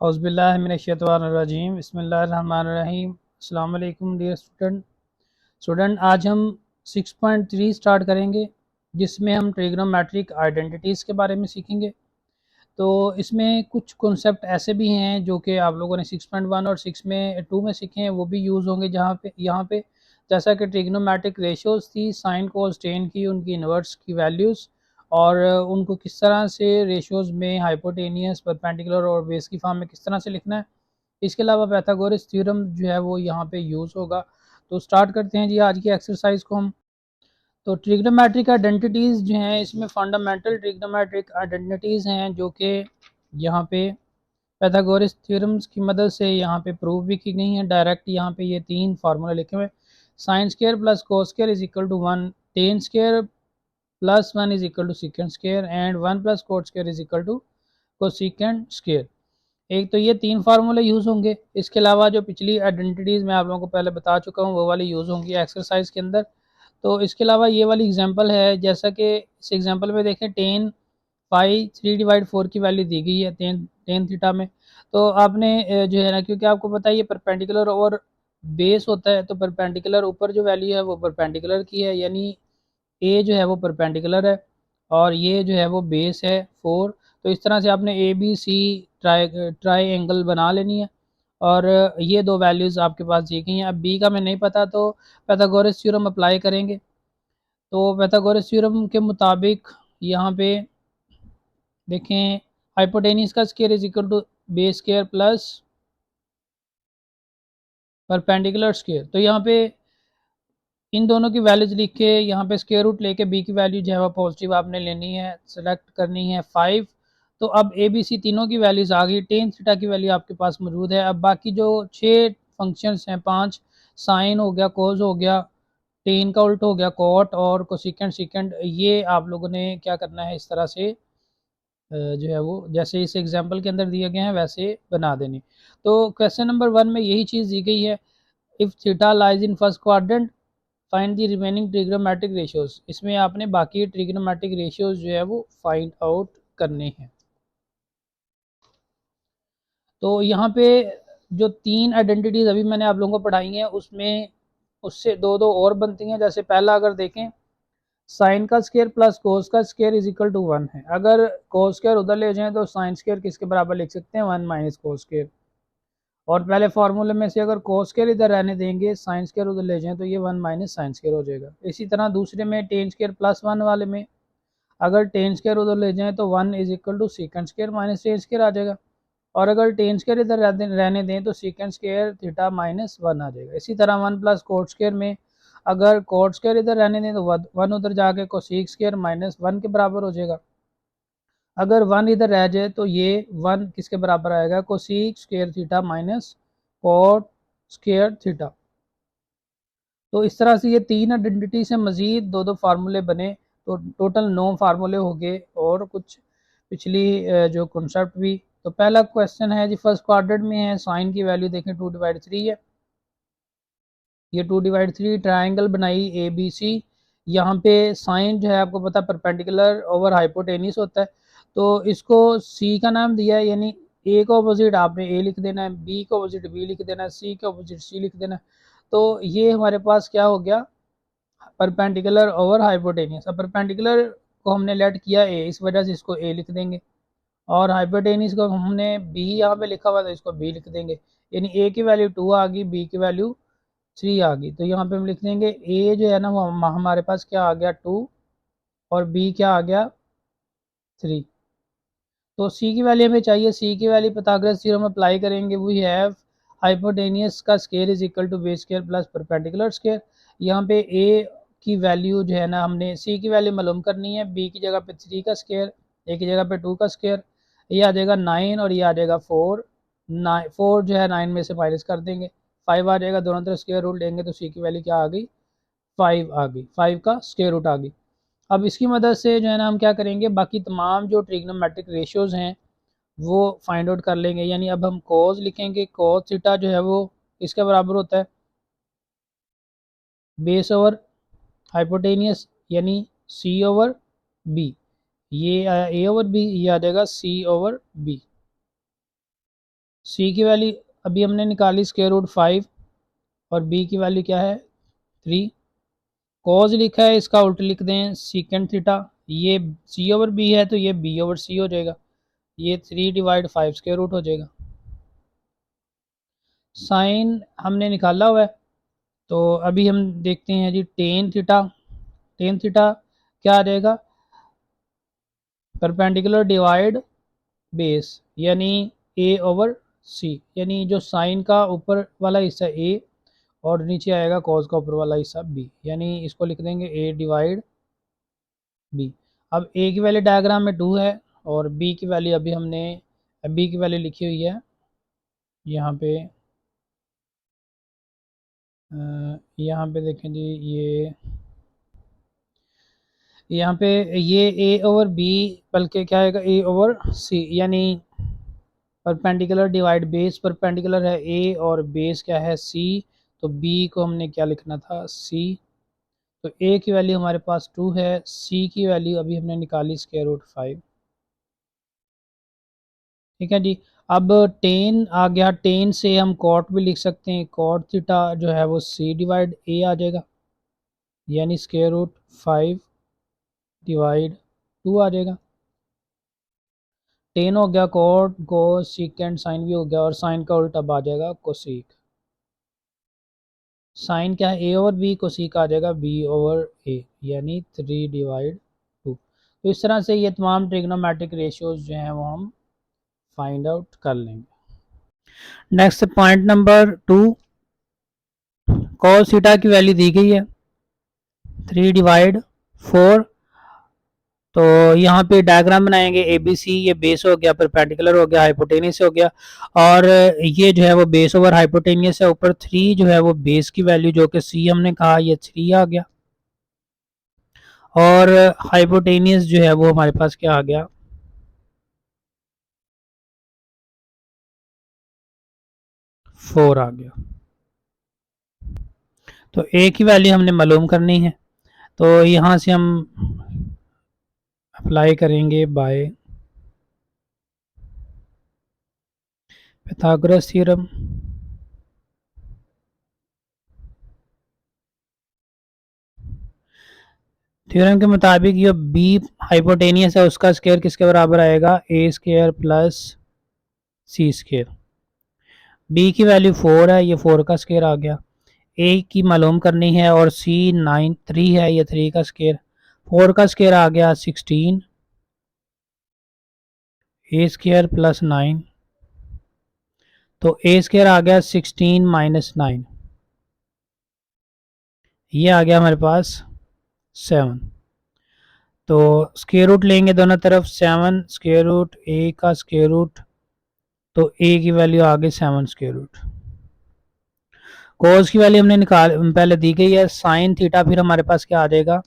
औज़ुबिल्लाहिमिनश्शैतानिर्रजीम बिस्मिल्लाहिर्रहमानिर्रहीम। अस्सलाम वालेकुम डियर स्टूडेंट, आज हम 6.3 स्टार्ट करेंगे जिसमें हम ट्रिग्नोमेट्रिक आइडेंटिटीज़ के बारे में सीखेंगे। तो इसमें कुछ कॉन्सेप्ट ऐसे भी हैं जो कि आप लोगों ने 6.1 और 6 में 2 में सीखे हैं, वो भी यूज़ होंगे यहाँ पे जैसा कि ट्रिग्नोमेट्रिक रेशियोज़ थी, साइन कोस टेन की, उनकी इन्वर्स की वैल्यूज़ और उनको किस तरह से रेशियोज़ में हाइपोटेनियस, परपेंडिकुलर और बेस की फॉर्म में किस तरह से लिखना है। इसके अलावा पाइथागोरस थ्योरम जो है वो यहाँ पे यूज़ होगा। तो स्टार्ट करते हैं जी आज की एक्सरसाइज को हम। तो ट्रिग्नोमेट्रिक आइडेंटिटीज़ जो हैं, इसमें फंडामेंटल ट्रिग्नोमेट्रिक आइडेंटिटीज़ हैं जो कि यहाँ पे पाइथागोरस थ्योरम्स की मदद से यहाँ पे प्रूव भी की गई हैं डायरेक्ट। यहाँ पे ये 3 फार्मूला लिखे हुए, sine square plus cos square is equal to 1, tan square plus 1 is equal to secant square and 1 plus cot square is equal to cosecant square. एक तो ये 3 फार्मूले यूज़ होंगे। इसके अलावा जो पिछली आइडेंटिटीज़ मैं आप लोगों को पहले बता चुका हूँ वो वाली यूज़ होंगी एक्सरसाइज के अंदर। तो इसके अलावा ये वाली एग्जांपल है, जैसा कि इस एग्जांपल में देखें, टेन पाई 3/4 की वैल्यू दी गई है टेन थीटा में। तो आपने जो है ना, क्योंकि आपको पता है ये परपेंडिकुलर और बेस होता है, तो परपेंडिकुलर ऊपर जो वैल्यू है वो परपेंडिकुलर की है, यानी ए जो है वो परपेंडिकुलर है और ये जो है वो बेस है 4। तो इस तरह से आपने A B C triangle बना लेनी है और ये 2 वैल्यूज़ आपके पास दी गई हैं। अब बी का मैं नहीं पता तो पाइथागोरस थ्योरम अप्लाई करेंगे। तो पाइथागोरस थ्योरम के मुताबिक यहाँ पे देखें, हाइपोटेनियस का square is equal to base square plus perpendicular square. तो यहाँ पे इन दोनों की वैल्यूज लिख के यहाँ पे स्क्वायर रूट लेके बी की वैल्यू जो है वो पॉजिटिव आपने लेनी है, सेलेक्ट करनी है 5। तो अब ए बी सी तीनों की वैल्यूज आ गई, टेन थीटा की वैल्यू आपके पास मौजूद है। अब बाकी जो 6 फंक्शंस हैं, 5 साइन हो गया, कोज हो गया, टेन का उल्ट हो गया कॉट और कोसेकेंड सेकेंड, ये आप लोगों ने क्या करना है, इस तरह से जो है वो जैसे इस एग्जाम्पल के अंदर दिए गए हैं वैसे बना देनी। तो क्वेश्चन नंबर 1 में यही चीज़ दी गई है, if theta lies in first quadrant find the remaining trigonometric ratios. इसमें आपने बाकी ट्रिग्नोमेट्रिक रेशियोज जो है वो फाइंड आउट करने हैं। तो यहाँ पे जो 3 आइडेंटिटीज अभी मैंने आप लोगों को पढ़ाई हैं उसमें उससे दो दो और बनती हैं। जैसे पहला अगर देखें, साइन का स्क्वायर प्लस कोस का स्क्वायर इज इक्वल टू 1 है। अगर कोस स्क्वायर उधर ले जाएं तो साइन स्क्वायर किसके बराबर लिख सकते हैं, 1 माइनस कोस स्क्वायर। और पहले फार्मूले में से अगर कोस स्क्वायर इधर रहने देंगे, साइन स्क्वायर उधर ले जाएं तो ये 1 माइनस साइन स्क्वायर हो जाएगा। इसी तरह दूसरे में टेन स्क्वायर प्लस 1 वाले में अगर टेन स्क्वायर उधर ले जाएं तो 1 is equal to second square minus tan square आ जाएगा। और अगर टेन स्क्वायर इधर रहने दें तो सेकंड स्क्वायर थीटा माइनस 1 आ जाएगा। इसी तरह 1 प्लस कोट स्क्वायर में अगर कोट स्क्वायर इधर रहने दें तो 1 उधर जाके कोसेक स्क्वायर माइनस 1 के बराबर हो जाएगा। अगर 1 इधर रह जाए तो ये 1 किसके बराबर आएगा, cosec square theta minus cot square theta. तो इस तरह से ये 3 आइडेंटिटी से मज़ीद दो दो फार्मूले बने, तो टोटल 9 फार्मूले हो गए और कुछ पिछली जो कॉन्सेप्ट भी। तो पहला क्वेश्चन है जी, फर्स्ट क्वाड्रेंट में है, साइन की वैल्यू देखें 2/3 है। ये 2/3 ट्राइंगल बनाई ए बी सी। यहाँ पे साइन जो है आपको पता परपेंडिकुलर ओवर हाइपोटेनियस होता है, तो इसको सी का नाम दिया है, यानी ए को अपोजिट आपने ए लिख देना है, बी को अपोजिट बी लिख देना है, सी को अपोजिट सी लिख देना है। तो ये हमारे पास क्या हो गया, परपेंडिकुलर ओवर हाइपोटेनियस। अब परपेंडिकुलर को हमने लेट किया ए, इस वजह से इसको ए लिख देंगे, और हाइपोटेनियस को हमने बी यहाँ पे लिखा हुआ था, इसको बी लिख देंगे। यानी ए की वैल्यू 2 आ गई, बी की वैल्यू 3 आ गई। तो यहाँ पे हम लिख देंगे ए जो है ना वो हमारे पास क्या आ गया 2 और बी क्या आ गया 3। तो सी की वैल्यू हमें चाहिए, सी की वैल्यू पाइथागोरस थ्योरम अप्लाई करेंगे। वी हैव हाइपोटेनियस का square is equal to base square plus perpendicular square. यहाँ पे ए की वैल्यू जो है ना, हमने सी की वैल्यू मालूम करनी है, बी की जगह पे 3 का स्क्वायर, ए की जगह पे 2 का स्क्वायर, ये आ जाएगा 9 और ये आ जाएगा 4। 4 जो है 9 में से माइनस कर देंगे, 5 आ जाएगा, दोनों तरफ स्क्वायर रूट लेंगे तो सी की वैल्यू क्या आ गई, 5 आ गई, 5 का स्क्वायर रूट आ गई। अब इसकी मदद से जो है ना हम क्या करेंगे, बाकी तमाम जो ट्रिग्नोमेट्रिक रेशियोज हैं वो फाइंड आउट कर लेंगे। यानी अब हम कोस लिखेंगे, कोस थीटा जो है वो इसके बराबर होता है बेस ओवर हाइपोटेनियस, यानी सी ओवर बी। ये आया ए ओवर बी, ये आ जाएगा सी ओवर बी। सी की वैल्यू अभी हमने निकाली स्क्वायर रूट 5 और बी की वैल्यू क्या है 3। कॉज लिखा है, इसका उल्ट लिख दें सीकेंड थीटा। ये सी ओवर बी है तो ये बी ओवर सी हो जाएगा। ये 3/5 स्क्वायर रूट हो जाएगा। साइन हमने निकाला हुआ है, तो अभी हम देखते हैं जी टेन थीटा। टेन थीटा क्या आ जाएगा, परपेंडिकुलर डिवाइड बेस, यानी ए ओवर सी, यानी जो साइन का ऊपर वाला हिस्सा ए और नीचे आएगा कॉज का ऊपर वाला हिस्सा बी, यानी इसको लिख देंगे ए डिवाइड बी। अब ए की वैल्यू डायग्राम में 2 है और बी की वैल्यू अभी हमने बी की वैल्यू लिखी हुई है यहाँ पे। यहाँ पे देखें जी, ये यहाँ पे ये ए ओवर बी बल्कि क्या आएगा ए ओवर सी, यानी परपेंडिकुलर डिवाइड बेस, परपेंडिकुलर है ए और बेस क्या है सी, तो बी को हमने क्या लिखना था सी। तो ए की वैल्यू हमारे पास 2 है, सी की वैल्यू अभी हमने निकाली स्क्वायर रूट 5। ठीक है जी। अब टेन आ गया, टेन से हम कॉट भी लिख सकते हैं, कॉट थीटा जो है वो सी डिवाइड ए आ जाएगा, यानी स्क्वायर रूट 5 डिवाइड 2 आ जाएगा। टेन हो गया कॉट, को सीकेंड साइन भी हो गया और साइन का उल्टा अब आ जाएगा कोसीक। साइन क्या है ए ओवर बी, कोसीक आ जाएगा बी ओवर ए, यानी 3/2। तो इस तरह से ये तमाम ट्रिग्नोमेट्रिक रेशियोज जो हैं वो हम फाइंड आउट कर लेंगे। Next point number 2, cos theta की वैल्यू दी गई है 3/4। तो यहाँ पे डायग्राम बनाएंगे ए बी सी, ये बेस हो गया, परपेंडिकुलर हो गया, हाइपोटेनियस हो गया, और ये जो है वो बेस ओवर हाइपोटेनियस है, ऊपर 3 जो है वो बेस की वैल्यू जो कि सी हमने कहा ये 3 आ गया, और हाइपोटेनियस जो है वो हमारे पास क्या आ गया 4 आ गया। तो ए की वैल्यू हमने मालूम करनी है, तो यहाँ से हम अप्लाई करेंगे बाय पाइथागोरस थ्योरम। थ्योरम के मुताबिक ये बी हाइपोटेनियस है, उसका स्क्वायर किसके बराबर आएगा ए square plus C square. B की वैल्यू 4 है, ये 4 का स्क्वायर आ गया। ए की मालूम करनी है और सी 3 है, ये 3 का स्क्वायर। 4 का स्क्वायर आ गया 16, ए स्क्वायर प्लस 9, तो ए स्क्वायर आ गया 16 माइनस 9, ये आ गया हमारे पास 7। तो स्क्वायर रूट लेंगे दोनों तरफ, 7 स्क्वायर रूट ए का स्क्वायर रूट, तो ए की वैल्यू आ गई 7 स्क्वायर रूट। कोस की वैल्यू हमने निकाल पहले दी गई है, साइन थीटा फिर हमारे पास क्या आ जाएगा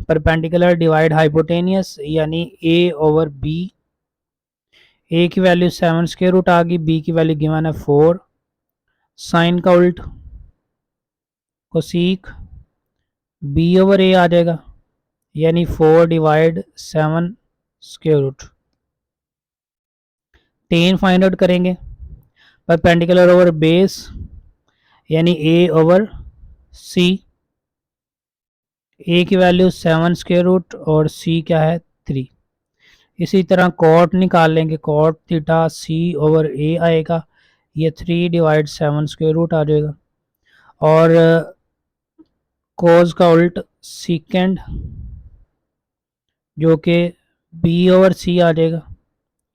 परपेंडिकुलर डिवाइड हाइपोटेनियस, यानी ए ओवर बी। ए की वैल्यू 7 स्क्वायर रूट आ गई, बी की वैल्यू गिवन है 4, साइन का उल्ट कोसीक बी ओवर ए आ जाएगा, यानी 4/7 square root. Tan find out करेंगे, परपेंडिकुलर ओवर बेस, यानी ए ओवर सी। ए की वैल्यू 7 स्क्वायर रूट और सी क्या है 3। इसी तरह कॉट निकाल लेंगे, कॉट थीटा सी ओवर ए आएगा, ये 3/7 स्क्वायर रूट आ जाएगा, और कोज का उल्ट सीकेंड जो कि बी ओवर सी आ जाएगा,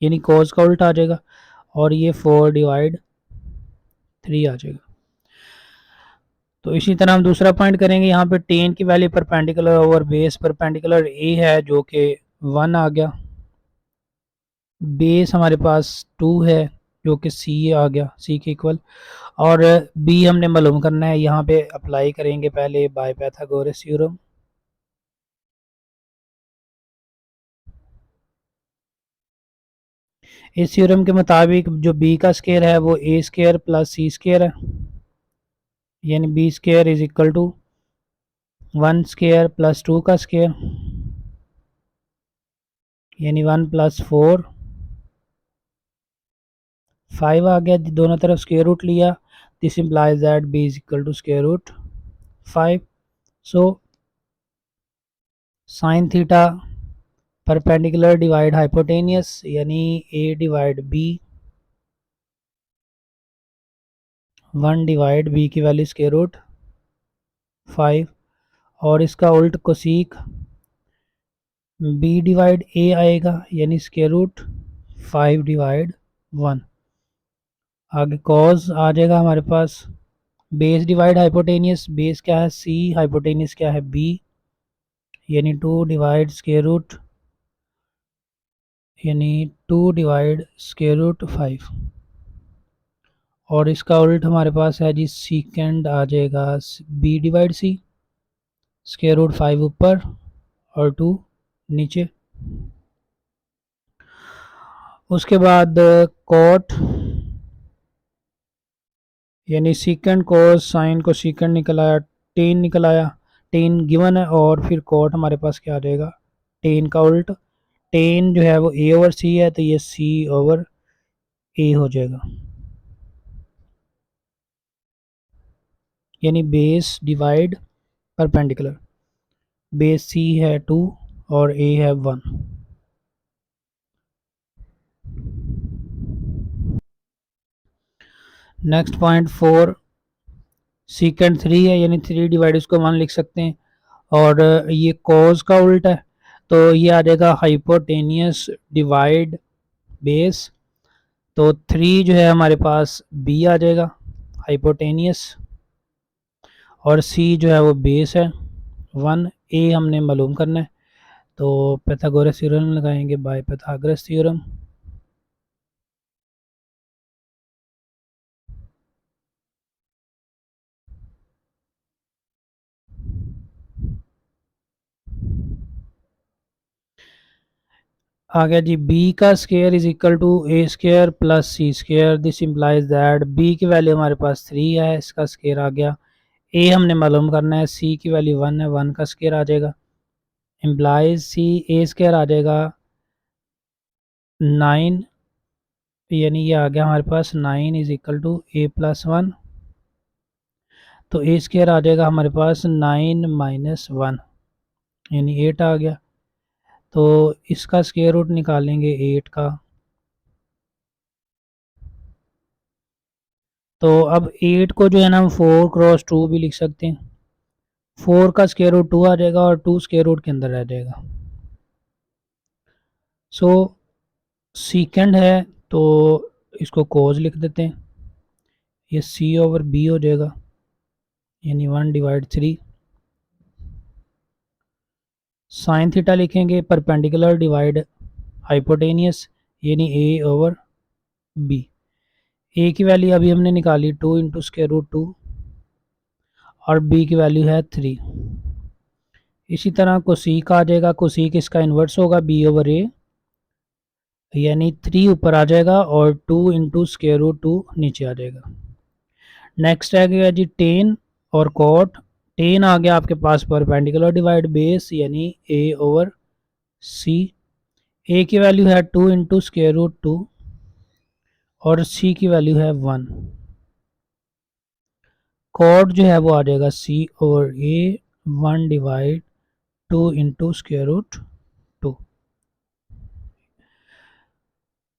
यानी कोज का उल्ट आ जाएगा, और ये 4/3 आ जाएगा। तो इसी तरह हम दूसरा पॉइंट करेंगे, यहाँ पे टेन की value perpendicular over base, perpendicular A है जो कि 1 आ गया, बेस हमारे पास 2 है जो कि सी आ गया, सी के इक्वल, और बी हमने मालूम करना है, यहाँ पे अप्लाई करेंगे पहले बाय पाइथागोरस थ्योरम। इस थ्योरम के मुताबिक जो बी का स्क्वायर है वो A square plus C square है, यानी B square is equal to 1 square plus 2 का स्क्वायर, यानी 1 प्लस 4 5 आ गया, दोनों तरफ स्क्वायर रूट लिया, this implies that b is equal to square root 5। So sine theta perpendicular divide hypotenuse यानी a divide b, 1 divide b की value square root 5, और इसका उल्ट कोसीक b डिवाइड a आएगा यानी स्क्वायर रूट 5 डिवाइड 1। आगे कॉज आ जाएगा हमारे पास बेस डिवाइड हाइपोटेनियस, बेस क्या है c, हाइपोटेनियस क्या है b, यानी 2 डिवाइड स्क्वायर रूट यानी 2 डिवाइड स्क्वायर रूट 5, और इसका उल्ट हमारे पास है जी सीकेंड आ जाएगा b divide c, square root 5 ऊपर और 2 नीचे। उसके बाद कॉट यानी सीकेंड कोस साइन को सीकेंड निकल आया, टेन निकल आया, टेन गिवन है, और फिर कॉट हमारे पास क्या आ जाएगा टेन का उल्ट, टेन जो है वो a ओवर c है तो ये c ओवर a हो जाएगा, यानी base divide perpendicular, base c है 2 और a है 1। नेक्स्ट पॉइंट 4, सीकेंड 3 है यानी 3 डिवाइड इसको 1 लिख सकते हैं, और ये कॉज का उल्ट है तो ये आ जाएगा हाइपोटेनियस डिवाइड बेस, तो 3 जो है हमारे पास b आ जाएगा हाइपोटेनियस, और c जो है वो बेस है 1, a हमने मालूम करना है तो पैथागोरस थ्योरम लगाएंगे बाय पैथागोरस थ्योरम। आ गया जी b का square is equal to a square plus c square, this implies that b की वैल्यू हमारे पास 3 है, इसका स्क्वायर आ गया, a हमने मालूम करना है, c की वैल्यू 1 है, 1 का स्क्वायर आ जाएगा, इम्प्लाइज c a स्क्वायर आ जाएगा 9, यानी ये आ गया हमारे पास 9 is equal to a plus 1, तो a स्क्वायर आ जाएगा हमारे पास 9 माइनस 1 यानी 8 आ गया, तो इसका स्क्वायर रूट निकालेंगे 8 का, तो अब 8 को जो है ना हम 4 क्रॉस 2 भी लिख सकते हैं, 4 का स्क्वायर रूट 2 आ जाएगा और 2 स्क्वायर रूट के अंदर रह जाएगा। सो सीकेंड है तो इसको कोज लिख देते हैं, ये c ओवर b हो जाएगा यानी 1 डिवाइड 3, साइन थीटा लिखेंगे परपेंडिकुलर डिवाइड हाइपोटेनियस यानी a ओवर b, a की वैल्यू अभी हमने निकाली 2 इंटू स्क्वायर रूट 2 और b की वैल्यू है 3। इसी तरह कोसीक आ जाएगा, कोसीक इसका इन्वर्स होगा b ओवर a यानी 3 ऊपर आ जाएगा और 2 इंटू स्क्वायर रूट 2 नीचे आ जाएगा। नेक्स्ट आ गया जी टेन और कॉट, टेन आ गया आपके पास परपेंडिकुलर डिवाइड बेस यानी a ओवर c, a की वैल्यू है 2 इंटू स्क्वायर रूट 2 और c की वैल्यू है 1, कॉट जो है वो आ जाएगा c over a 1 divide 2 into square root 2।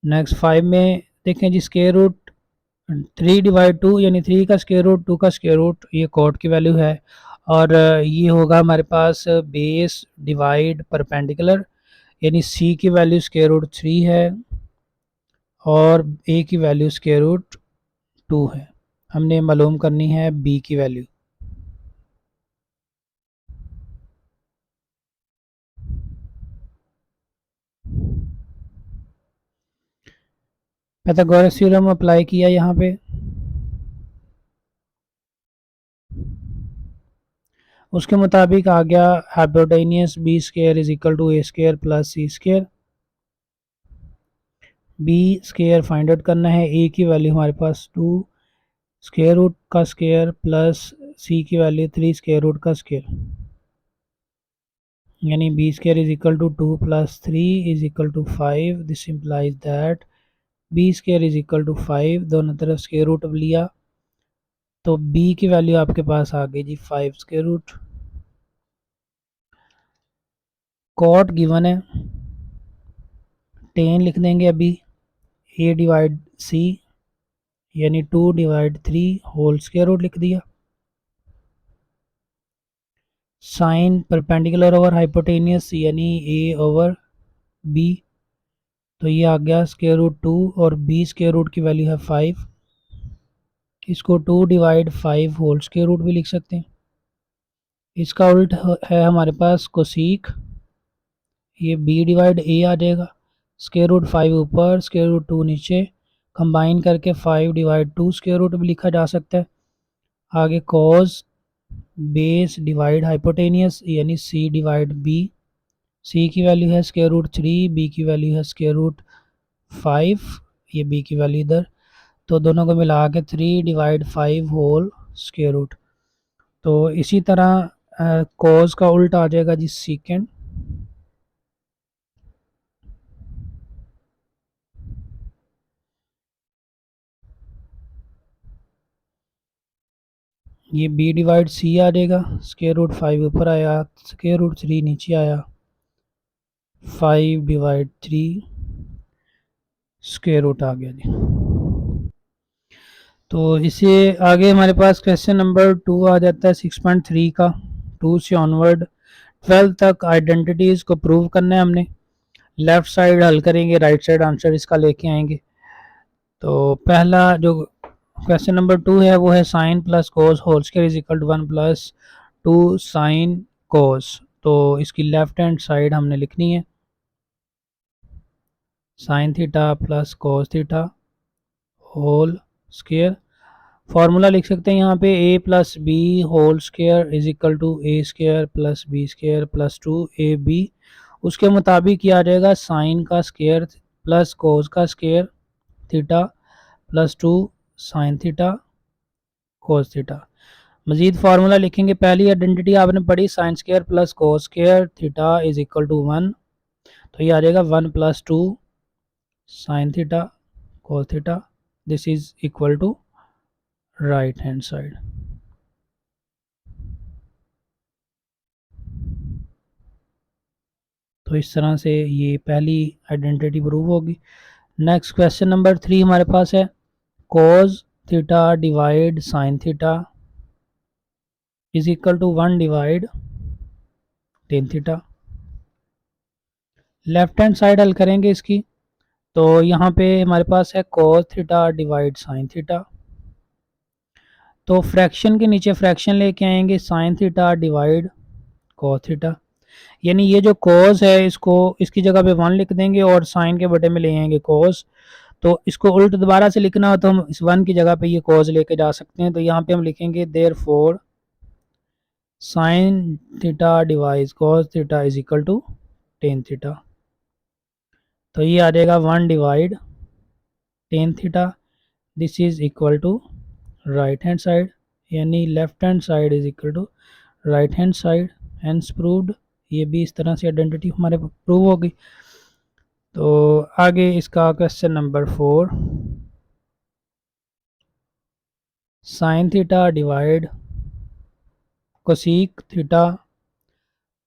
Next 5 में देखें जी स्क्वायर रूट 3 डिवाइड 2 यानी 3 का स्क्वायर रूट 2 का स्क्वायर रूट, ये कॉट की वैल्यू है, और ये होगा हमारे पास बेस डिवाइड परपेंडिकुलर यानी c की वैल्यू स्क्वायर रूट 3 है और a की वैल्यू स्क्वायर रूट 2 है, हमने मालूम करनी है b की वैल्यू। पाइथागोरस थ्योरम अप्लाई किया यहाँ पे, उसके मुताबिक आ गया hypotenuse B square is equal to A square plus C square, B square find out करना है, ए की वैल्यू हमारे पास 2 स्क्वायर रूट का स्क्वायर प्लस सी की वैल्यू 3 स्क्वायर रूट का स्क्वायर, यानी B square is equal to 2 plus 3 is equal to 5, this implies that B square is equal to 5, दोनों तरफ स्क्वायर रूट लिया तो बी की वैल्यू आपके पास आ गई जी 5 स्क्वायर रूट। कॉट गिवन है 10 लिख देंगे अभी, ए डिवाइड सी यानी 2/3 होल स्क्वायर रूट लिख दिया। साइन परपेंडिकुलर ओवर हाइपोटेनियस यानी ए ओवर बी, तो ये आ गया स्क्वायर रूट 2 और बी स्क्वायर रूट की वैल्यू है 5, इसको 2/5 होल स्क्वायर रूट भी लिख सकते हैं। इसका उल्ट है हमारे पास कोसीक, ये बी डिवाइड ए आ जाएगा, स्क्वायर रूट 5 ऊपर स्क्वायर रूट 2 नीचे, कंबाइन करके 5/2 स्क्वायर रूट भी लिखा जा सकता है। आगे कॉज बेस डिवाइड हाइपोटेनियस यानी सी डिवाइड बी, सी की वैल्यू है स्क्वायर रूट 3, बी की वैल्यू है स्क्वायर रूट 5, ये बी की वैल्यू इधर, तो दोनों को मिला के 3/5 होल स्क्वायर रूट। तो इसी तरह कॉज का उल्ट आ जाएगा जी सीकेंड, ये बी डिवाइड सी आ जाएगा, स्क्वायर रूट 5 ऊपर आया, स्क्वायर रूट 3 नीचे आया, 5/3 स्क्वायर रूट आ गया जी। तो इसे आगे हमारे पास क्वेश्चन नंबर 2 आ जाता है 6.3 का, 2 से ऑनवर्ड 12 तक आइडेंटिटीज़ को प्रूव करना है हमने। लेफ़्ट साइड हल करेंगे, राइट साइड आंसर इसका लेके आएंगे। तो पहला जो क्वेश्चन नंबर 2 है वो है sine plus cos whole square is equal to 1 plus 2 sine cos. तो इसकी लेफ्ट हैंड साइड हमने लिखनी है sine theta plus cos theta whole square. Formula लिख सकते हैं यहाँ पे a plus B whole square is equal to A square plus B square plus 2ab। उसके मुताबिक किया जाएगा साइन का स्क्वायर प्लस कोस का square theta plus 2 sine theta cos theta. मजीद फार्मूला लिखेंगे, पहली आइडेंटिटी आपने पढ़ी sine square plus cos square theta is equal to 1, तो ये आ जाएगा 1 plus 2 sine theta cos theta, this is equal to right hand side. तो इस तरह से ये पहली आइडेंटिटी प्रूव होगी। नेक्स्ट क्वेश्चन नंबर 3 हमारे पास है cos theta divide sine theta is equal to 1 divide tan theta. Left hand side हल करेंगे इसकी, तो यहाँ पे हमारे पास है cos theta divide sine theta, तो फ्रैक्शन के नीचे फ्रैक्शन लेके आएंगे sine theta divide cos theta, यानी ये जो कोस है इसको इसकी जगह पे 1 लिख देंगे और साइन के बटे में ले आएंगे कोस। तो इसको उल्ट दोबारा से लिखना हो तो हम इस 1 की जगह पे ये कोस लेके जा सकते हैं। तो यहाँ पे हम लिखेंगे therefore sine theta divide cos theta is equal to tan theta, तो ये आ जाएगा 1 divide tan theta, this is equal to right hand side, यानी left hand side is equal to right hand side, hence proved. ये भी इस तरह से आइडेंटिटी हमारे प्रूव होगी। तो आगे इसका question number 4 sine theta divide cosec theta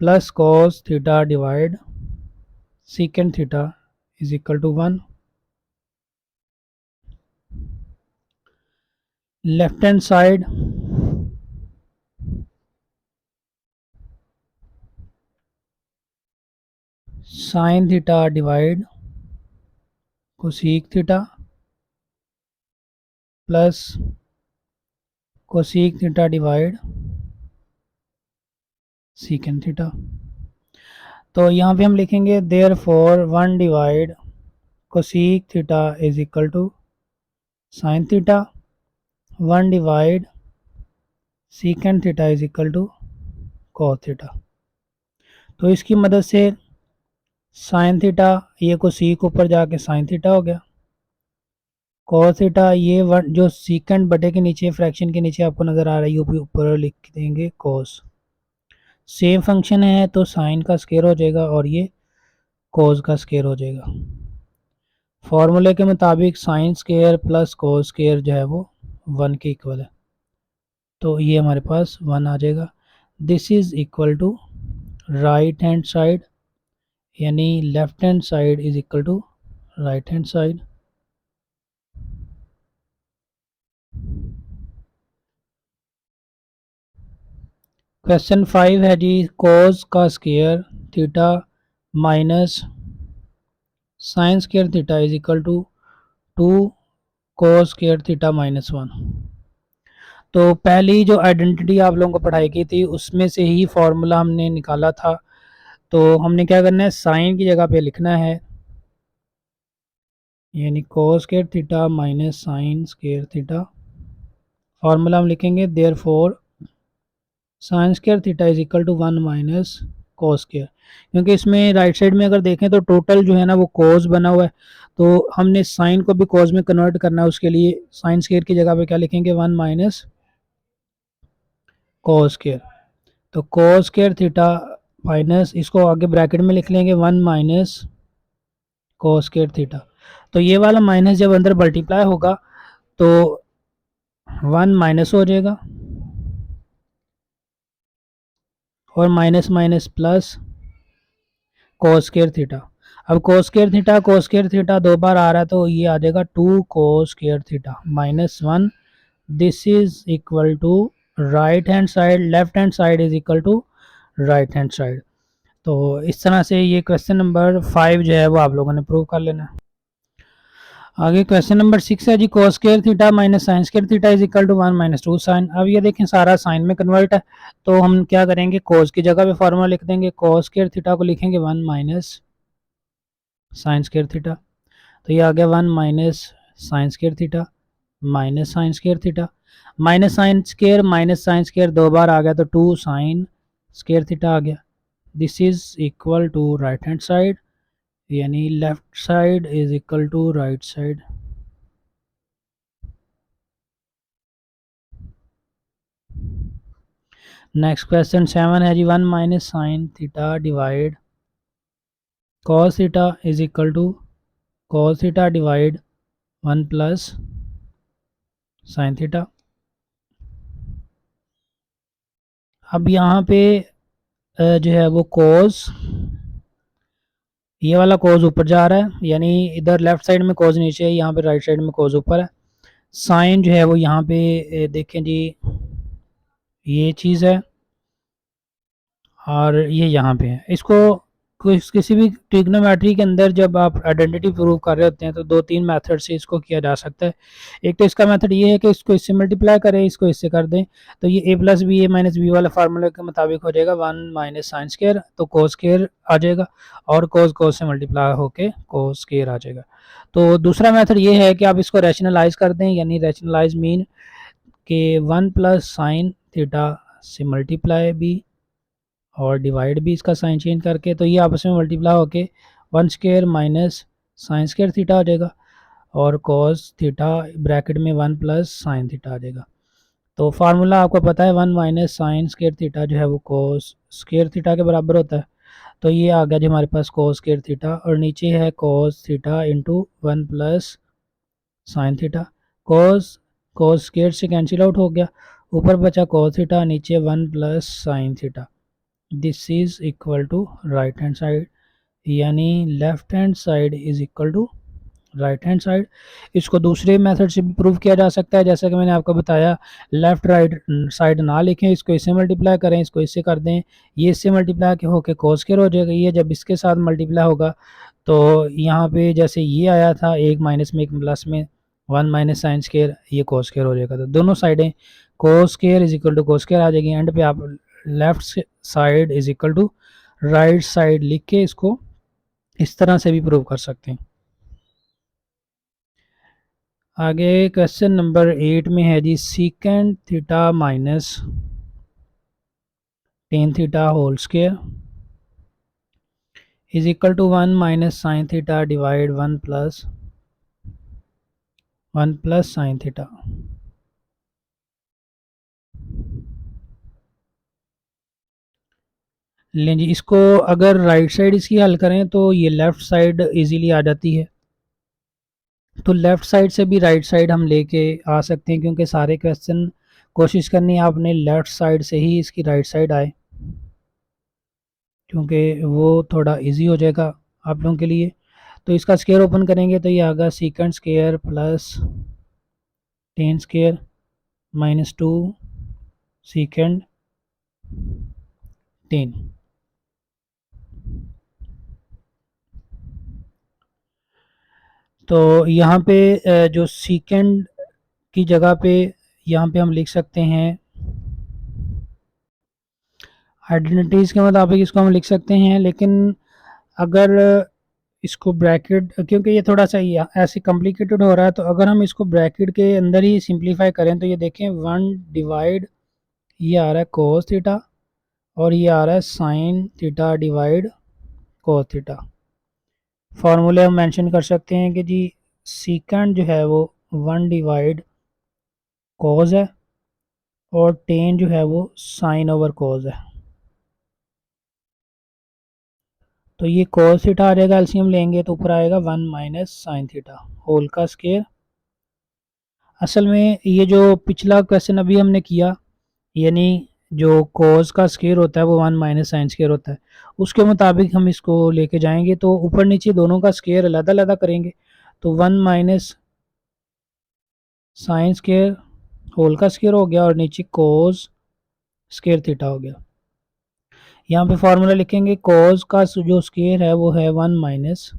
plus cos theta divide second theta is equal to 1। Left hand side sine theta divide cosec theta plus cosec theta divide second theta. तो यहाँ पे हम लिखेंगे therefore 1 divide cosec theta is equal to sine theta, 1 divide second theta is equal to cos theta. तो इसकी मदद से sine theta ये कोसीक ऊपर जाके साइन थीटा हो गया, कॉस थीटा ये जो सीकेंड बटे के नीचे फ्रैक्शन के नीचे आपको नज़र आ रही है ऊपर लिख देंगे कॉस। सेम फंक्शन है तो साइन का स्क्वायर हो जाएगा और ये कॉस का स्क्वायर हो जाएगा। फॉर्मूले के मुताबिक sign square plus cos square जो है वो 1 के इक्वल है, तो ये हमारे पास 1 आ जाएगा। This is equal to right hand side, यानी left hand side is equal to right hand side. Question 5 है जी, कोस का square theta minus sine square theta is equal to 2 cos square theta minus 1। तो पहली जो identity आप लोगों को पढ़ाई की थी उसमें से ही फॉर्मूला हमने निकाला था। तो हमने क्या करना है, साइन की जगह पे लिखना है, यानी cos square theta minus sine square theta. Formula हम लिखेंगे therefore sine square theta is equal to 1 minus cos square, क्योंकि इसमें राइट साइड में अगर देखें तो टोटल जो है ना वो कोस बना हुआ है, तो हमने साइन को भी कोस में कन्वर्ट करना है। उसके लिए साइन स्क्वायर की जगह पे क्या लिखेंगे, 1 माइनस कोस स्क्वायर। तो कोस स्क्वायर थीटा माइनस, इसको आगे ब्रैकेट में लिख लेंगे 1 माइनस कोस स्क्वायर थीटा। तो ये वाला माइनस जब अंदर मल्टीप्लाई होगा तो 1 माइनस हो जाएगा और minus minus plus cos square theta. अब कोस स्क्वायर थीटा 2 बार आ रहा है तो ये आ जाएगा 2 cos square theta minus 1। This is equal to right hand side, left hand side is equal to right hand side. तो इस तरह से ये क्वेश्चन नंबर 5 जो है वो आप लोगों ने प्रूव कर लेना है। आगे क्वेश्चन नंबर 6 है जी, cos square theta minus sine square theta is equal to 1 minus 2 sine. अब ये देखें सारा साइन में कन्वर्ट है, तो हम क्या करेंगे, कोस की जगह पे फॉर्मूला लिख देंगे, कोस स्क्वायर थीटा को लिखेंगे 1 माइनस साइन स्क्वायर थीटा। तो ये आ गया 1 minus sine square theta minus sine square theta. Minus sine square 2 बार आ गया तो 2 साइन स्क्वायर थीटा आ गया। This is equal to right hand side, यानी left side is equal to right side. Next question 7 है जी, 1 minus sine theta divide cos theta is equal to cos theta divide 1 plus sine theta. अब यहाँ पे जो है वो कोस, ये वाला कोस ऊपर जा रहा है, यानी इधर लेफ्ट साइड में कोस नीचे है, यहाँ पे राइट साइड में कोस ऊपर है। साइन जो है वो यहाँ पे देखें जी, ये चीज़ है और ये यहाँ पे है। इसको किसी भी ट्रिग्नोमेट्री के अंदर जब आप आइडेंटिटी प्रूव कर रहे होते हैं तो 2-3 मेथड से इसको किया जा सकता है। एक तो इसका मेथड ये है कि इसको इससे मल्टीप्लाई करें, इसको इससे कर दें, तो ये a plus B A minus B वाला फार्मूले के मुताबिक हो जाएगा 1 माइनस साइन स्क्वायर, तो कोस स्क्वायर आ जाएगा और कोस कोस से मल्टीप्लाई होके कोस स्क्वायर आ जाएगा। तो दूसरा मेथड ये है कि आप इसको रैशनलाइज कर दें, यानी रैशनलाइज मीन के 1 प्लस साइन थीटा से मल्टीप्लाई भी और डिवाइड भी इसका साइन चेंज करके, तो ये आपस में मल्टीप्लाई होके 1 square minus sine square theta आ जाएगा और कॉस थीटा ब्रैकेट में 1 प्लस साइन थीटा आ जाएगा। तो फार्मूला आपको पता है 1 माइनस साइन स्क्वायर थीटा जो है वो कॉस स्क्वायर थीटा के बराबर होता है। तो ये आ गया जी हमारे पास कॉस स्क्वायर थीटा और नीचे है cos theta into 1 plus sine theta. Cos cos square से कैंसिल आउट हो गया, ऊपर बचा कॉस थीटा, नीचे 1 plus sine theta. This is equal to right hand side, यानी left hand side is equal to right hand side. इसको दूसरे method से भी प्रूव किया जा सकता है, जैसा कि मैंने आपको बताया, लेफ्ट राइट साइड ना लिखें, इसको इससे मल्टीप्लाई करें, इसको इससे कर दें, ये इससे मल्टीप्लाई होकर कोस स्क्वायर हो जाएगा। ये जब इसके साथ मल्टीप्लाई होगा तो यहाँ पे जैसे ये आया था एक माइनस में एक प्लस में 1 माइनस साइन स्क्वायर, ये कोस स्क्वायर हो जाएगा। तो दोनों साइडें cos square is equal to cos square आ जाएगी। एंड पे आप left side is equal to right side लिख के इसको इस तरह से भी प्रूव कर सकते हैं। आगे क्वेश्चन नंबर 8 में है जी, second theta minus tan theta whole square is equal to 1 minus sine theta divide 1 plus sine theta. लें जी, इसको अगर राइट साइड इसकी हल करें तो ये लेफ्ट साइड इजीली आ जाती है। तो लेफ़्ट साइड से भी राइट साइड हम लेके आ सकते हैं, क्योंकि सारे क्वेश्चन कोशिश करनी है आपने लेफ़्ट साइड से ही इसकी राइट साइड आए, क्योंकि वो थोड़ा इजी हो जाएगा आप लोगों के लिए। तो इसका स्क्वायर ओपन करेंगे तो ये आएगा second square plus tan square minus 2 second 10। तो यहाँ पे जो सेकंड की जगह पे यहाँ पे हम लिख सकते हैं आइडेंटिटीज़ के मुताबिक इसको हम लिख सकते हैं, लेकिन अगर इसको ब्रैकेट, क्योंकि ये थोड़ा सा ऐसे कॉम्प्लिकेटेड हो रहा है, तो अगर हम इसको ब्रैकेट के अंदर ही सिंप्लीफाई करें तो ये देखें 1 डिवाइड, ये आ रहा है कोस थीटा और ये आ रहा है sine theta divide cos theta. फार्मूले हम मेंशन कर सकते हैं कि जी सीकेंड जो है वो 1 डिवाइड कोस है और टेन जो है वो साइन ओवर कोस है। तो ये कोस थीटा आ जाएगा, एलसीएम लेंगे तो ऊपर आएगा 1 माइनस साइन थीटा होल का स्क्वायर। असल में ये जो पिछला क्वेश्चन अभी हमने किया, यानी जो कोस का स्क्वायर होता है वो 1 माइनस साइन स्क्वायर होता है, उसके मुताबिक हम इसको लेके जाएंगे। तो ऊपर नीचे दोनों का स्क्वायर अलग अलग करेंगे, तो 1 माइनस साइन स्क्वायर होल का स्क्वायर हो गया और नीचे कोस स्क्वायर थीटा हो गया। यहाँ पे फार्मूला लिखेंगे, कोस का जो स्क्वायर है वो है 1 minus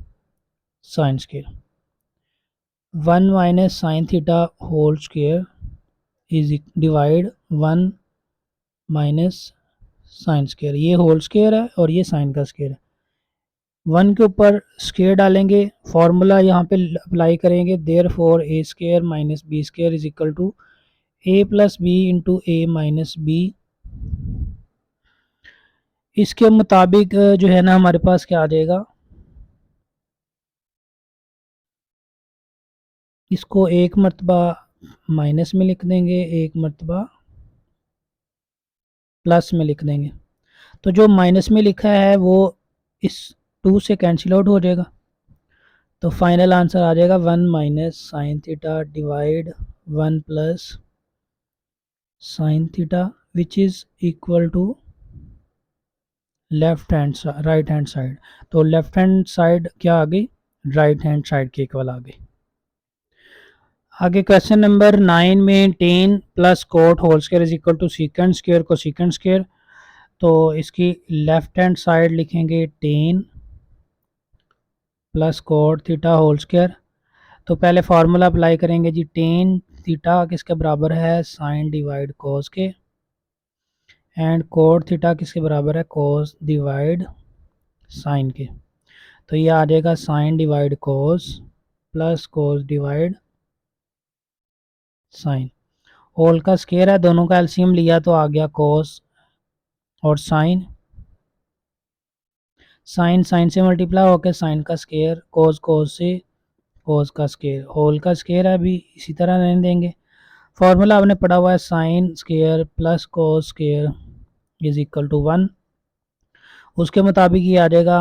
sine square, 1 minus sine theta whole square is divide 1 minus sine square. ये होल स्क्वायर है और ये साइन का स्क्वायर है। 1 के ऊपर स्क्वायर डालेंगे, फार्मूला यहाँ पे अप्लाई करेंगे, therefore A square minus B square is equal to A plus B into A minus B. इसके मुताबिक जो है ना हमारे पास क्या आ जाएगा, इसको एक मरतबा माइनस में लिख देंगे, एक मरतबा प्लस में लिख देंगे। तो जो माइनस में लिखा है वो इस 2 से कैंसिल आउट हो जाएगा, तो फाइनल आंसर आ जाएगा 1 minus sine theta divide 1 plus sine theta which is equal to left hand right hand side. तो लेफ्ट हैंड साइड क्या आ गई, राइट हैंड साइड के इक्वल आ गई। आगे क्वेश्चन नंबर 9 में 10 plus cot whole square is equal to secant square को सीकेंड स्क्वायर। तो इसकी लेफ्ट हैंड साइड लिखेंगे 10 plus cot theta whole square. तो पहले फार्मूला अप्लाई करेंगे जी, टेन थीटा किसके बराबर है, साइन डिवाइड कोस के, एंड कोट थीटा किसके बराबर है, कोस डिवाइड साइन के। तो ये आ जाएगा sine divide cos plus cos divide sine. Whole का स्क्वायर है, दोनों का एलसीएम लिया तो आ गया कोस और साइन, साइन साइन से मल्टीप्लाई होकर साइन का स्क्वायर, कोस कोस से कोस का स्क्वायर, होल का स्क्वायर है अभी इसी तरह रहने देंगे। फार्मूला आपने पढ़ा हुआ है, sine square plus cos square is equal to 1। उसके मुताबिक ये आ जाएगा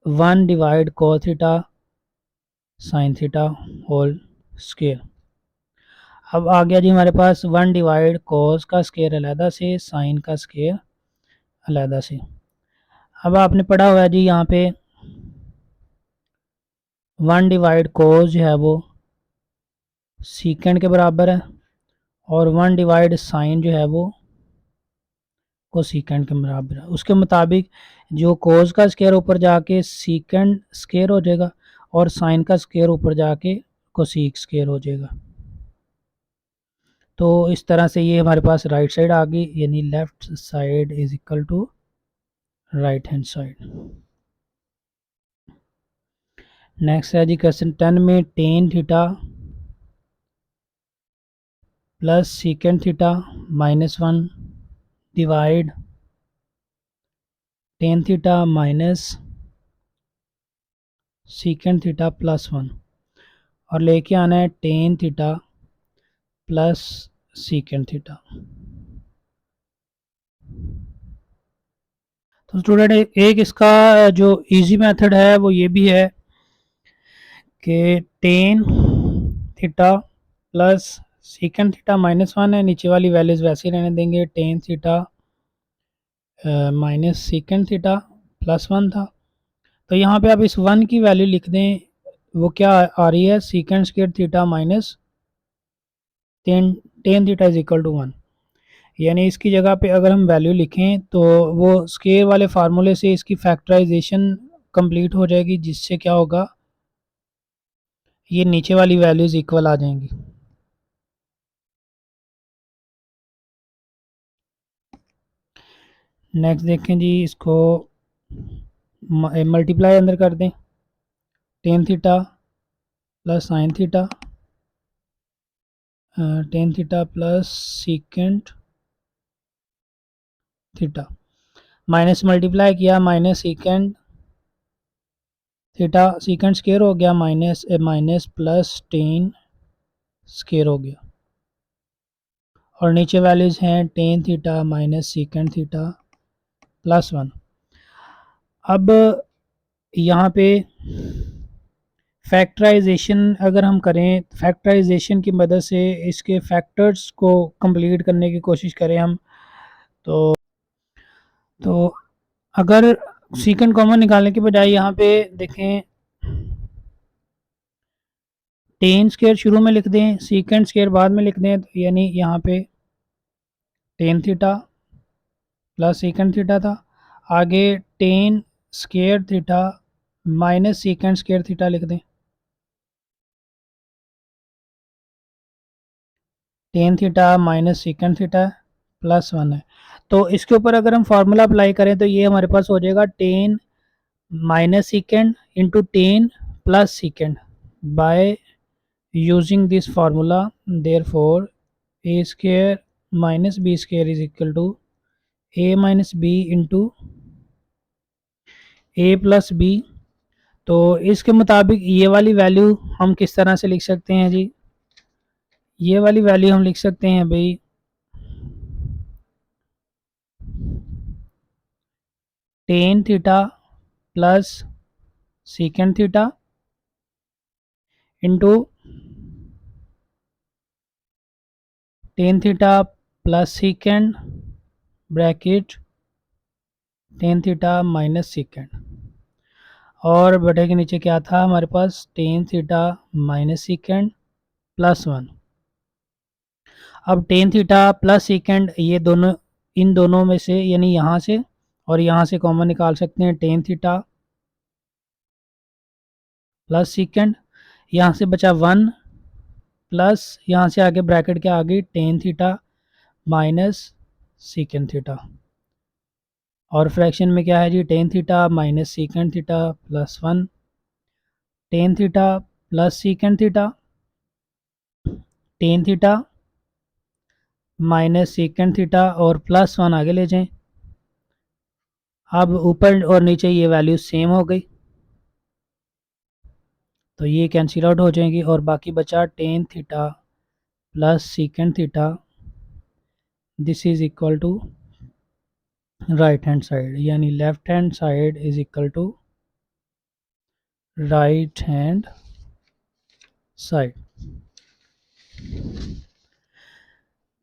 1 divide cos theta sine theta whole square. अब आ गया जी हमारे पास 1 डिवाइड कोस का स्क्वायर अलहदा से, साइन का स्क्वायर अलहदा से। अब आपने पढ़ा हुआ है जी यहाँ पे 1 डिवाइड कोस जो है वो सीकेंड के बराबर है और 1 डिवाइड साइन जो है वो को सीकेंड के बराबर है। उसके मुताबिक जो कोस का स्क्वायर ऊपर जाके सीकेंड स्क्वायर हो जाएगा और साइन का स्क्वायर ऊपर जाके कोसीक स्क्वायर हो जाएगा। तो इस तरह से ये हमारे पास राइट साइड आ गई, यानी left side is equal to right hand side. Next है जी क्वेश्चन 10 में tan theta plus सीकेंड theta minus 1 divide tan theta minus सीकेंड theta plus 1 और लेके आना है टेन थीटा प्लस सीकेंड थीटा। तो स्टूडेंट एक इसका जो इजी मेथड है वो ये भी है कि टेन थीटा प्लस सीकेंड थीटा -1 है, नीचे वाली वैल्यूज़ वैसे ही रहने देंगे। टेन थीटा माइनस सीकेंड थीटा +1 था। तो यहाँ पे आप इस 1 की वैल्यू लिख दें, वो क्या आ रही है, secant square theta minus tan tan theta is equal to 1। यानी इसकी जगह पे अगर हम वैल्यू लिखें तो वो स्क्वायर वाले फार्मूले से इसकी फैक्टराइजेशन कंप्लीट हो जाएगी, जिससे क्या होगा, ये नीचे वाली वैल्यूज़ इक्वल आ जाएंगी। नेक्स्ट देखें जी, इसको मल्टीप्लाई अंदर कर दें, tan theta plus sine theta, tan theta plus सीकेंड theta, minus multiply किया माइनस सीकेंड थीटा, सीकेंड स्क्वायर हो गया minus minus plus tan square हो गया, और नीचे वैल्यूज़ हैं टेन थीटा माइनस सीकेंड थीटा +1। अब यहाँ पे फैक्टराइजेशन अगर हम करें, फैक्टराइजेशन की मदद से इसके फैक्टर्स को कंप्लीट करने की कोशिश करें हम, तो अगर सीकेंड कॉमन निकालने के बजाय यहाँ पे देखें, टेन स्क्वायर शुरू में लिख दें, सीकेंड स्क्वायर बाद में लिख दें, तो यानी यहाँ पे ten theta plus secant theta था, आगे ten square theta minus सीकेंड square theta लिख दें, टेन थीटा माइनस सीकेंड थीटा +1 है। तो इसके ऊपर अगर हम फार्मूला अप्लाई करें तो ये हमारे पास हो जाएगा tan minus secant into tan plus secant by using this formula, therefore A square minus B square is equal to A minus B into A plus B. तो इसके मुताबिक ये वाली वैल्यू हम किस तरह से लिख सकते हैं जी, ये वाली वैल्यू हम लिख सकते हैं भाई, ten theta plus secant theta into ten theta plus सीकेंड bracket ten theta minus सीकेंड, और बटे के नीचे क्या था हमारे पास, टेन थीटा माइनस सीकेंड +1। अब टेन थीटा प्लस सीकेंड ये दोनों, इन दोनों में से यानी यहाँ से और यहाँ से कॉमन निकाल सकते हैं, टेन थीटा प्लस सीकेंड, यहाँ से बचा 1 प्लस यहाँ से आगे ब्रैकेट के आगे टेन थीटा माइनस सीकेंड थीटा, और फ्रैक्शन में क्या है जी, tan theta minus सीकेंड theta +1, tan theta plus सीकेंड theta, tan theta minus सीकेंड theta और +1 आगे ले जाएं। अब ऊपर और नीचे ये वैल्यू सेम हो गई, तो ये कैंसिल आउट हो जाएंगी, और बाकी बचा tan theta plus सीकेंड theta, this is equal to right hand side, यानी left hand side is equal to right hand side.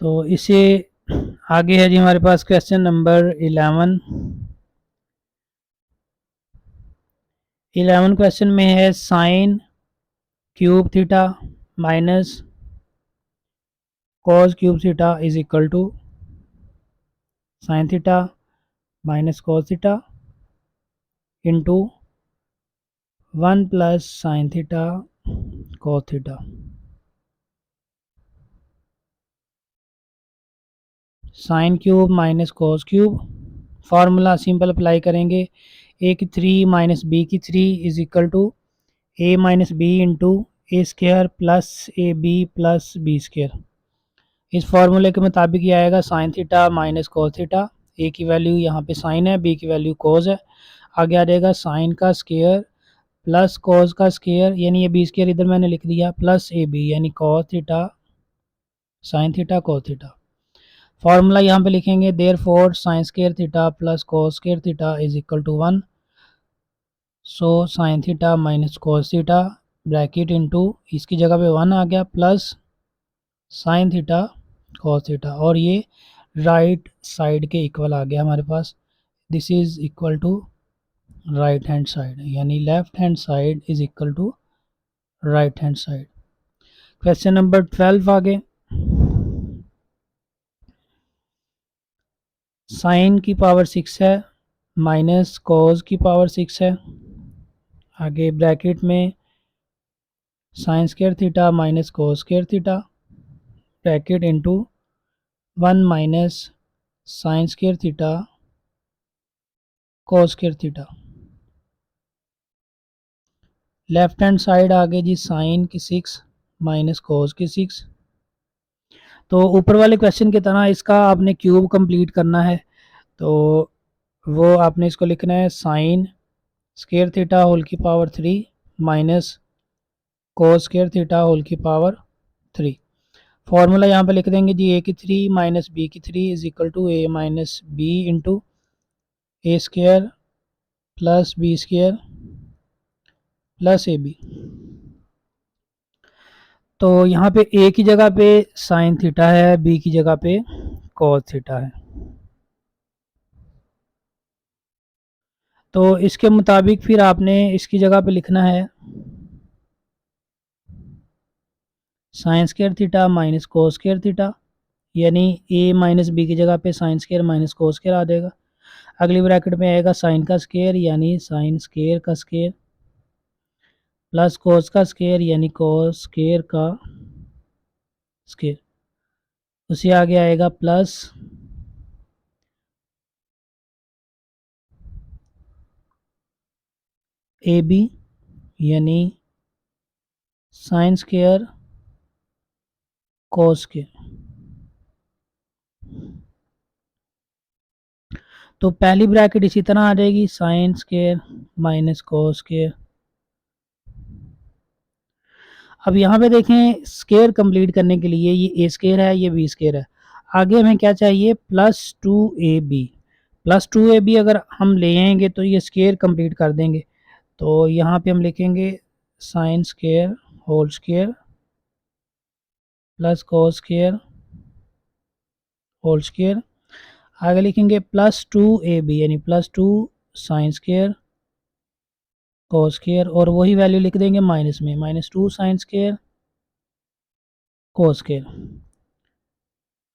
तो इसे आगे है जी हमारे पास क्वेश्चन नंबर 11। 11 क्वेश्चन में है sine cube theta minus cos cube theta is equal to sine theta minus cos theta into 1 plus sine theta cos theta. Sine cube minus cos cube, formula simple apply करेंगे, a की 3 minus B की 3 is equal to A minus B into A square plus A b plus B square. इस फार्मूले के मुताबिक ये आएगा sine theta minus cos theta, a की वैल्यू यहाँ पे साइन है, बी की वैल्यू कॉस है, आगे आ जाएगा साइन का स्क्वायर प्लस कॉस का स्क्वायर, यानी ये बी स्क्वायर इधर मैंने लिख दिया, प्लस ए बी यानी cos theta sine theta cos theta. Formula यहाँ पे लिखेंगे, therefore sine square theta plus cos square theta is equal to 1, so sine theta minus cos theta bracket into इसकी जगह पे 1 आ गया plus sine theta cos theta, और ये राइट साइड के इक्वल आ गया हमारे पास। This is equal to right hand side, यानी left hand side is equal to right hand side. Question number 12 आगे, साइन की पावर 6 है माइनस कॉज की पावर 6 है, आगे ब्रैकेट में sine square theta minus cos square theta, bracket into 1 minus sine square theta cos square theta. Left hand side आ गई जी साइन की 6 माइनस कॉस की 6। तो ऊपर वाले क्वेश्चन की तरह इसका आपने क्यूब कंप्लीट करना है, तो वो आपने इसको लिखना है साइन स्क्वायर थीटा होल की power 3 minus cos square theta whole की पावर 3। फॉर्मूला यहाँ पे लिख देंगे जी, ए की 3 माइनस बी की 3 is equal to A minus B into A square plus B square plus A B. तो यहाँ पे ए की जगह पे साइन थीटा है, बी की जगह पे कॉस थीटा है। तो इसके मुताबिक फिर आपने इसकी जगह पे लिखना है sine square theta minus cos square theta, यानी ए माइनस बी की जगह पे sine square minus cos square आ जाएगा। अगली ब्रैकेट में आएगा साइन का स्क्वायर यानी साइन स्क्वायर का स्क्वायर प्लस कोस का स्क्वायर यानी कोस स्क्वायर का स्क्वायर, उसी आगे आएगा प्लस ए बी यानी साइन स्क्वायर कोस स्क्वायर। तो पहली ब्रैकेट इसी तरह आ जाएगी sign square minus cos square. अब यहाँ पे देखें स्क्वायर कंप्लीट करने के लिए ये ए स्क्वायर है, ये बी स्क्वायर है, आगे हमें क्या चाहिए प्लस 2ab। प्लस 2ab अगर हम ले आएंगे तो ये स्क्वायर कंप्लीट कर देंगे। तो यहाँ पे हम लिखेंगे sine square whole square plus cos square whole square, आगे लिखेंगे प्लस 2ab यानी plus 2 sine square cos square, और वही वैल्यू लिख देंगे माइनस में, minus 2 sine square cos square,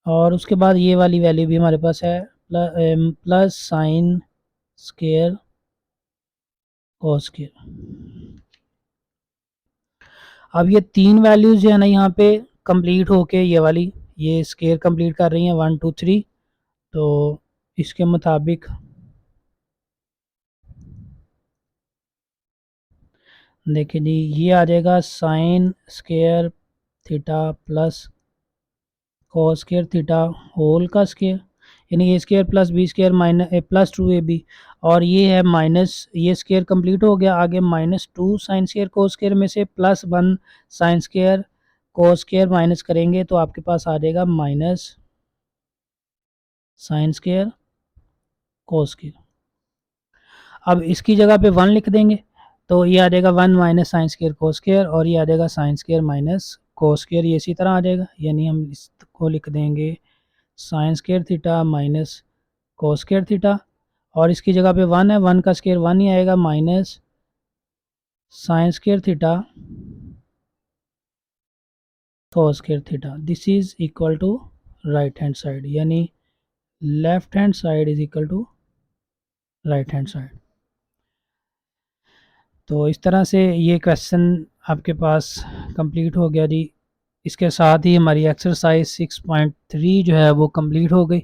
और उसके बाद ये वाली वैल्यू भी हमारे पास है plus sign square cos square. अब ये तीन वैल्यूज जो है ना यहाँ पे कंप्लीट होके ये वाली ये स्क्वायर कंप्लीट कर रही हैं 1 2 3। तो इसके मुताबिक देखिए जी ये आ जाएगा sine square theta plus cos square theta whole का स्क्वायर, यानी a square plus B square minus plus 2ab, और ये है माइनस ये स्क्वायर कंप्लीट हो गया, आगे minus 2 sine square cos square में से plus 1 sign square cos square minus करेंगे तो आपके पास आ जाएगा minus sine square cos square. अब इसकी जगह पे 1 लिख देंगे तो ये आ जाएगा 1 minus sine square cos square, और ये आ जाएगा sine square minus cos square, ये इसी तरह आ जाएगा, यानी हम इसको लिख देंगे sign square theta minus cos square theta, और इसकी जगह पे 1 है, 1 का स्क्वायर 1 ही आएगा minus sine square theta cos square theta. This is equal to right hand side, यानी left hand side is equal to right hand side. तो इस तरह से ये क्वेश्चन आपके पास कंप्लीट हो गया जी। इसके साथ ही हमारी एक्सरसाइज 6.3 जो है वो कंप्लीट हो गई।